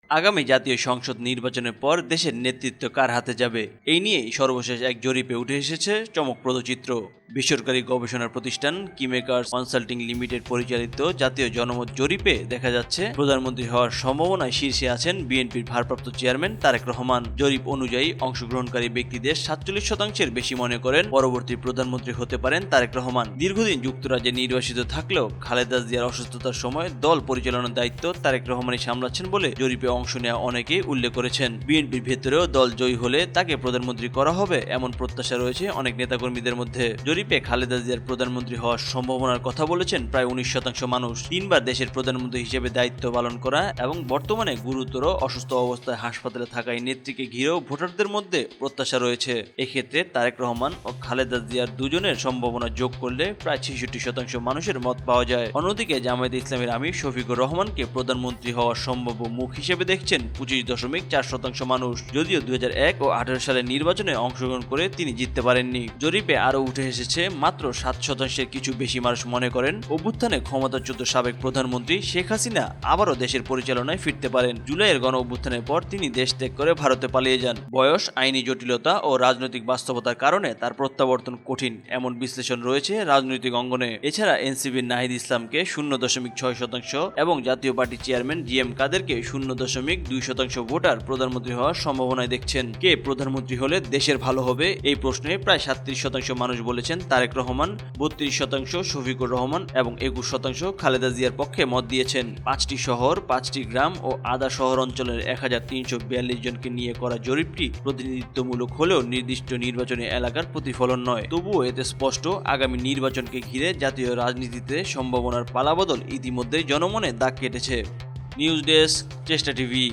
আগামী জাতীয় সংসদ নির্বাচনের পর দেশের নেতৃত্ব কার হাতে যাবে এই নিয়েই সর্বশেষ এক জরিপে উঠে এসেছে চমকপ্রদ চিত্র। বেসরকারি গবেষণা প্রতিষ্ঠান কিমেকার্স কনসাল্টিং লিমিটেড পরিচালিত জাতীয় জনমত জরিপে দেখা যাচ্ছে প্রধানমন্ত্রী হওয়ার সম্ভাবনায় শীর্ষে আছেন বিএনপির ভারপ্রাপ্ত চেয়ারম্যান তারেক রহমান। জরিপ অনুযায়ী অংশগ্রহণকারী ব্যক্তিদের 47%-এর বেশি মনে করেন পরবর্তী প্রধানমন্ত্রী হতে পারেন তারেক রহমান। দীর্ঘদিন যুক্তরাজ্যে নির্বাসিত থাকলেও খালেদা জিয়ার অসুস্থতার সময় দল পরিচালনার দায়িত্ব তারেক রহমানই সামলাচ্ছেন বলে জরিপে অংশ নেওয়া অনেকেই উল্লেখ করেছেন। বিএনপির ভেতরেও দল জয়ী হলে তাকে প্রধানমন্ত্রী করা হবে এমন প্রত্যাশা রয়েছে অনেক নেতাকর্মীদের মধ্যে। জরিপে খালেদা জিয়ার প্রধানমন্ত্রী হওয়ার সম্ভাবনার কথা বলেছেন প্রায় 19% মানুষ। 3 বার দেশের প্রধানমন্ত্রী হিসেবে দায়িত্ব পালন করা এবং বর্তমানে গুরুতর অসুস্থ অবস্থায় হাসপাতালে থাকা এই নেত্রীকে ঘিরেও ভোটারদের মধ্যে প্রত্যাশা রয়েছে। এক্ষেত্রে তারেক রহমান ও খালেদা জিয়ার দুজনের সম্ভাবনা যোগ করলে প্রায় 66% মানুষের মত পাওয়া যায়। অন্যদিকে জামায়াতে ইসলামীর আমির শফিকুর রহমানকে প্রধানমন্ত্রী হওয়ার সম্ভাব্য মুখ হিসেবে দেখছেন 25.4% মানুষ। যদিও 2001 ও 2018 সালের নির্বাচনে অংশগ্রহণ করে তিনি জিততে পারেননি। জরিপে আরও উঠে এসেছে মাত্র 7%-এর কিছু বেশি মানুষ মনে করেন অভ্যুত্থানে ক্ষমতাচ্যুত সাবেক প্রধানমন্ত্রী শেখ হাসিনা আবারও দেশের পরিচালনায় ফিরতে পারেন। জুলাইয়ের গণ অভ্যুত্থানের পর তিনি দেশ ত্যাগ করে ভারতে পালিয়ে যান। বয়স, আইনি জটিলতা ও রাজনৈতিক বাস্তবতার কারণে তার প্রত্যাবর্তন কঠিন এমন বিশ্লেষণ রয়েছে রাজনৈতিক অঙ্গনে। এছাড়া এনসিপির নাহিদ ইসলামকে 0.6% এবং জাতীয় পার্টি চেয়ারম্যান জিএম কাদেরকে 0.2% ভোটার প্রধানমন্ত্রী হওয়ার সম্ভাবনায় দেখছেন। কে প্রধানমন্ত্রী হলে দেশের ভালো হবে এই প্রশ্নে প্রায় 37% মানুষ বলেছেন তারেক রহমান, 32% শফিকুর রহমান এবং 21% খালেদা জিয়ার পক্ষে মত দিয়েছেন। 5টি শহর, 5টি গ্রাম ও আধা শহর অঞ্চলের 1342 জনকে নিয়ে করা জরিপটি প্রতিনিধিত্বমূলক হলেও নির্দিষ্ট নির্বাচনী এলাকার প্রতিফলন নয়। তবুও এতে স্পষ্ট আগামী নির্বাচনকে ঘিরে জাতীয় রাজনীতিতে সম্ভাবনার পালাবদল ইতিমধ্যেই জনমনে দাগ কেটেছে। নিউজ ডেস্ক, চেষ্টা টিভি।